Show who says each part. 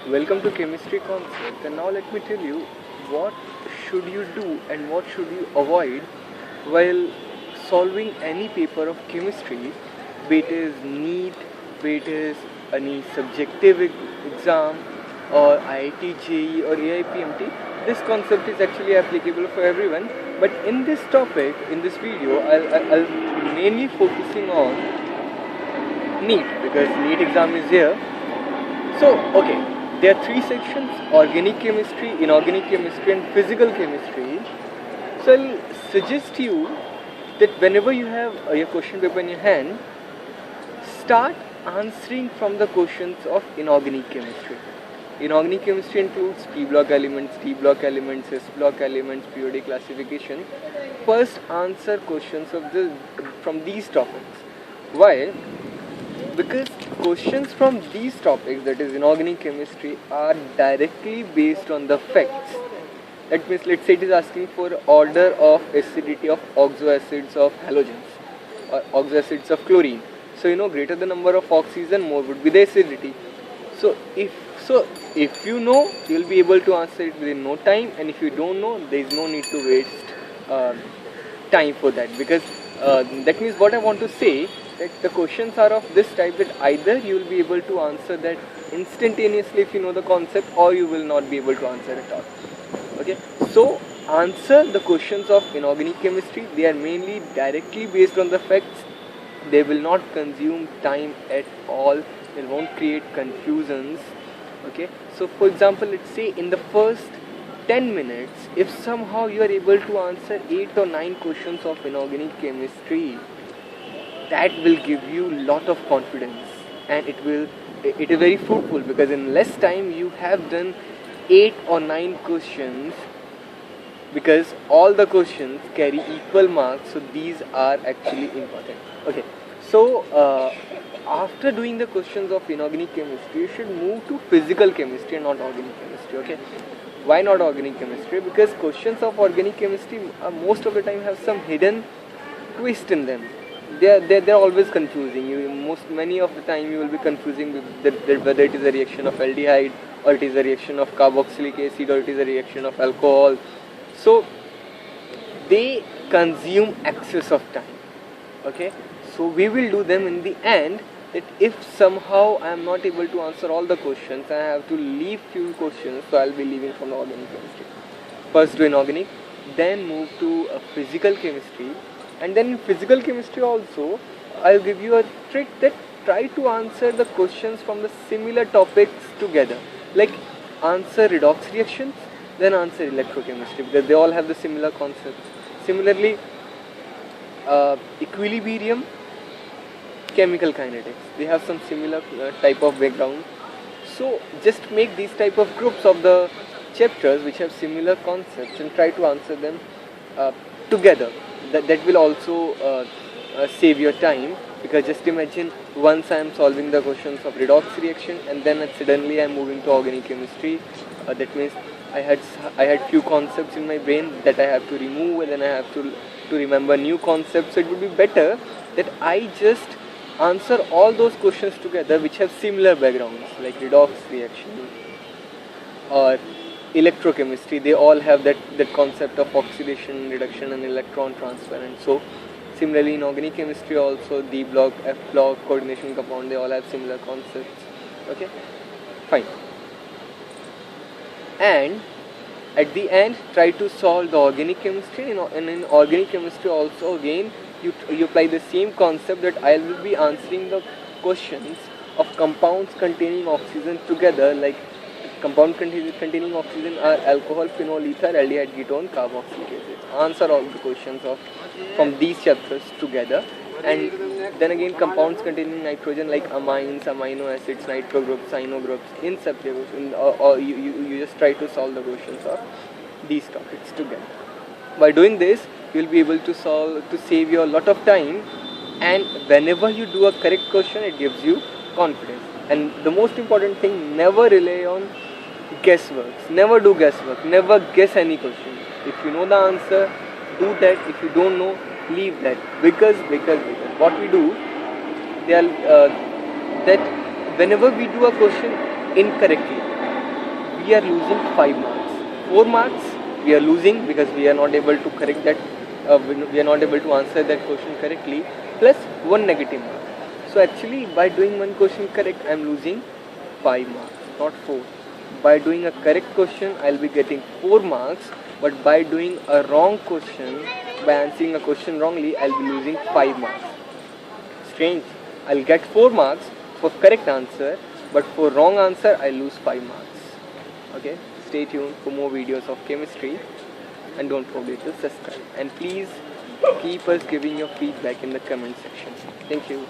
Speaker 1: Welcome to Chemistry Concept, and now let me tell you what should you do and what should you avoid while solving any paper of chemistry, be it is NEET, be it is any subjective exam or IIT JEE or AIPMT. This concept is actually applicable for everyone, but in this topic, in this video, I'll be mainly focusing on NEET because NEET exam is here. So, okay, there are three sections: organic chemistry, inorganic chemistry, and physical chemistry. So, I'll suggest you that whenever you have your question paper in your hand, start answering from the questions of inorganic chemistry. Inorganic chemistry includes P block elements, D block elements, S block elements, periodic classification. First, answer questions from these topics. Why? Because questions from these topics, that is inorganic chemistry, are directly based on the facts. That means, let's say it is asking for order of acidity of oxoacids of halogens or oxoacids of chlorine. So greater the number of oxygen, more would be the acidity. So if you know, you will be able to answer it within no time, and if you don't know, there is no need to waste time for that, because that means what I want to say, that the questions are of this type that either you will be able to answer that instantaneously if you know the concept, or you will not be able to answer at all. Okay, so answer the questions of inorganic chemistry. They are mainly directly based on the facts. They will not consume time at all. They won't create confusions. Okay, so for example, let's say in the first 10 minutes, if somehow you are able to answer 8 or 9 questions of inorganic chemistry, that will give you lot of confidence, and it is very fruitful, because in less time you have done 8 or 9 questions, because all the questions carry equal marks, so these are actually important. Okay, so after doing the questions of inorganic chemistry, you should move to physical chemistry and not organic chemistry. Okay, why not organic chemistry? Because questions of organic chemistry most of the time have some hidden twist in them. They're always confusing. Many of the time you will be confusing with whether it is a reaction of aldehyde, or it is a reaction of carboxylic acid, or it is a reaction of alcohol. So they consume excess of time. Okay, so we will do them in the end. That if somehow I am not able to answer all the questions, I have to leave few questions, so I'll be leaving from the organic chemistry. First do inorganic, then move to physical chemistry, and then in physical chemistry also, I'll give you a trick that try to answer the questions from the similar topics together. Like answer redox reactions, then answer electrochemistry, because they all have the similar concepts. Similarly, equilibrium, chemical kinetics, they have some similar type of background. So just make these type of groups of the chapters which have similar concepts and try to answer them together. That will also save your time, because just imagine once I am solving the questions of redox reaction and then suddenly I am moving to organic chemistry. That means I had few concepts in my brain that I have to remove, and then I have to remember new concepts. So it would be better that I just answer all those questions together which have similar backgrounds, like redox reaction or electrochemistry. They all have that concept of oxidation, reduction, and electron transfer. And so similarly in organic chemistry also, D block, F block, coordination compound, they all have similar concepts. Okay, fine. And at the end, try to solve the organic chemistry, and in organic chemistry also again you apply the same concept, that I will be answering the questions of compounds containing oxygen together. Like compound containing oxygen are alcohol, phenol, ether, aldehyde, ketone, carboxylic acid. Answer all the questions from these chapters together. And then again, compounds containing nitrogen, like amines, amino acids, nitro groups, cyano groups, in separate groups, or you just try to solve the questions of these topics together. By doing this, you will be able to save you a lot of time, and whenever you do a correct question, it gives you confidence. And the most important thing, never rely on guesswork. Never do guesswork. Never guess any question. If you know the answer, do that. If you don't know, leave that. Because what we do, that whenever we do a question incorrectly, we are losing 5 marks. 4 marks we are losing because we are not able to correct that, we are not able to answer that question correctly, plus 1 negative mark. So actually by doing one question correct I am losing 5 marks, not 4. By doing a correct question I'll be getting 4 marks, but by doing a wrong question, by answering a question wrongly, I'll be losing 5 marks. Strange. I'll get 4 marks for correct answer, but for wrong answer I'll lose 5 marks. Okay, stay tuned for more videos of chemistry, and don't forget to subscribe, and please keep us giving your feedback in the comment section. Thank you.